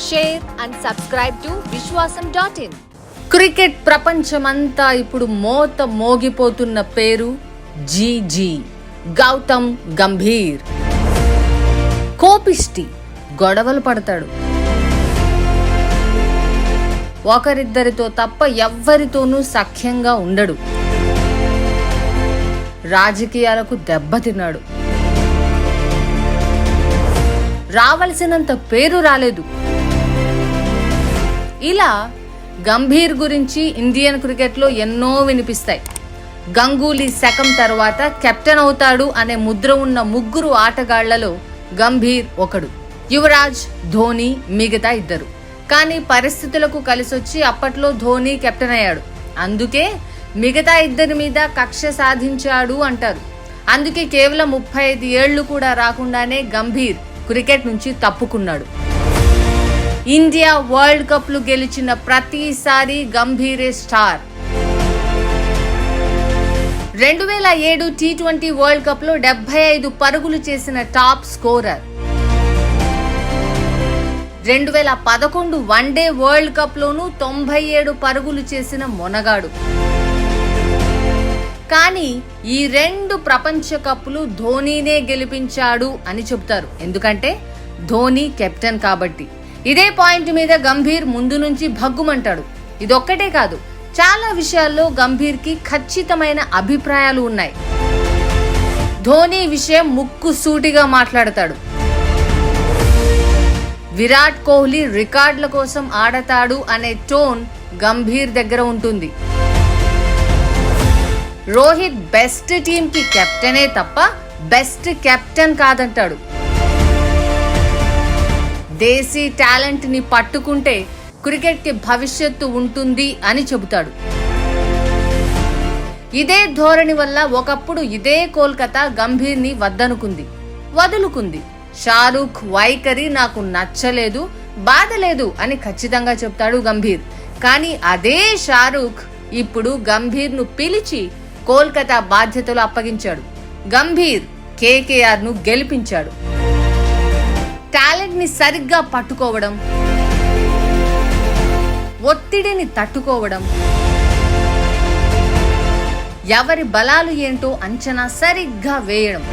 share and subscribe to Vishwasam.in. Cricket ప్రపంచమంతా ఇప్పుడు మోగిపోతున్న పేరు జీజీ గౌతమ్ గంభీర్. కోపిష్టి, గొడవలు పడతాడు. ఒకరిద్దరితో తప్ప ఎవ్వరితోనూ సఖ్యంగా ఉండడు. రాజకీయాలకు దెబ్బతిన్నాడు. రావలసినంత పేరు రాలేదు. ఇలా గంభీర్ గురించి ఇండియన్ క్రికెట్లో ఎన్నో వినిపిస్తాయి. గంగూలీ శకం తర్వాత కెప్టెన్ అవుతాడు అనే ముద్ర ఉన్న ముగ్గురు ఆటగాళ్లలో గంభీర్ ఒకడు. యువరాజ్, ధోని మిగతా ఇద్దరు. కానీ పరిస్థితులకు కలిసొచ్చి అప్పట్లో ధోని కెప్టెన్ అయ్యాడు. అందుకే మిగతా ఇద్దరి మీద కక్ష సాధించాడు అంటారు. అందుకే కేవలం 35 ఏళ్లు కూడా రాకుండానే గంభీర్ క్రికెట్ నుంచి తప్పుకున్నాడు. ఇండియా వరల్డ్ కప్లు గెలిచిన ప్రతిసారి గంభీరే స్టార్. 2007 T20 వరల్డ్ కప్ లో 75 పరుగులు చేసిన top scorer. 2011 one day world cup లోనూ 97 పరుగులు చేసిన మొనగాడు. కానీ ఈ 2 ప్రపంచ కప్పులు ధోనీనే గెలిపించాడు అని చెబుతారు. ఎందుకంటే ధోని కెప్టెన్ కాబట్టి. ఇదే పాయింట్ మీద గంభీర్ ముందు నుంచి భగ్గుమంటాడు. ఇదొక్కటే కాదు, చాలా విషయాల్లో గంభీర్కి ఖచ్చితమైన అభిప్రాయాలు ఉన్నాయి. ధోని విషయం ముక్కు సూటిగా మాట్లాడతాడు. విరాట్ కోహ్లీ రికార్డుల కోసం ఆడతాడు అనే టోన్ గంభీర్ దగ్గర ఉంటుంది. రోహిత్ బెస్ట్ టీమ్ కి కెప్టెనే తప్ప బెస్ట్ కెప్టెన్ కాదంటాడు. దేశీ టాలెంట్ ని పట్టుకుంటే క్రికెట్ కి భవిష్యత్తు ఉంటుంది అని చెబుతాడు. ఇదే ధోరణి వల్ల ఒకప్పుడు ఇదే కోల్కతా గంభీర్ ని వదులుకుంది. షారూఖ్ వైఖరి నాకు నచ్చలేదు, బాధ లేదు అని ఖచ్చితంగా చెప్తాడు గంభీర్. కానీ అదే షారూఖ్ ఇప్పుడు గంభీర్ ను పిలిచి కోల్కతా బాధ్యతలు అప్పగించాడు. గంభీర్ కేకేఆర్ ను గెలిపించాడు. టాలెంట్ ని సరిగ్గా పట్టుకోవడం, ఒత్తిడిని తట్టుకోవడం, ఎవరి బలాలు ఏంటో అంచనా సరిగ్గా వేయడం,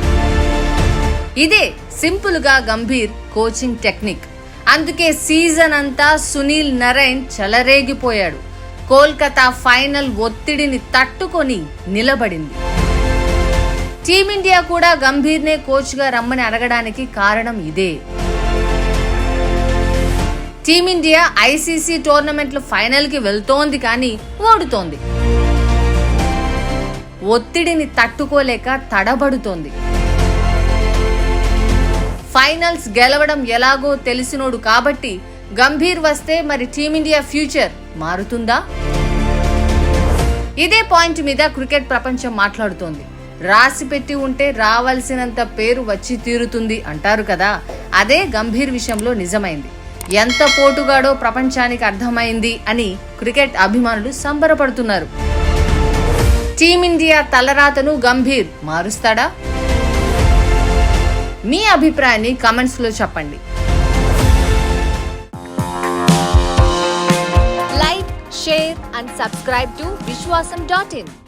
ఇదే సింపుల్ గా గంభీర్ కోచింగ్ టెక్నిక్. అందుకే సీజన్ అంతా సునీల్ నరైన్ చెలరేగిపోయాడు. కోల్కతా ఫైనల్ ఒత్తిడిని తట్టుకొని నిలబడింది. టీమిండియా కూడా గంభీర్నే కోచ్గా రమ్మని అడగడానికి కారణం ఇదే. టీమిండియా ఐసీసీ టోర్నమెంట్ల ఫైనల్కి వెళ్తోంది కానీ ఓడుతోంది. ఒత్తిడిని తట్టుకోలేక తడబడుతోంది. ఫైనల్స్ గెలవడం ఎలాగో తెలిసినోడు కాబట్టి గంభీర్ వస్తే మరి టీమిండియా ఫ్యూచర్ మారుతుందా? ఇదే పాయింట్ మీద క్రికెట్ ప్రపంచం మాట్లాడుతోంది. రాసి పెట్టి ఉంటే రావాల్సినంత పేరు వచ్చి తీరుతుంది అంటారు కదా, అదే గంభీర్ విషయంలో నిజమైంది. ఎంత పోటుగాడో ప్రపంచానికి అర్థమైంది అని క్రికెట్ అభిమానులు సంబరపడుతున్నారు. టీమిండియా తలరాతను గంభీర్ మారుస్తాడా? మీ అభిప్రాయాన్ని కామెంట్స్ లో చెప్పండి. Like, share and subscribe to Vishwasam.in.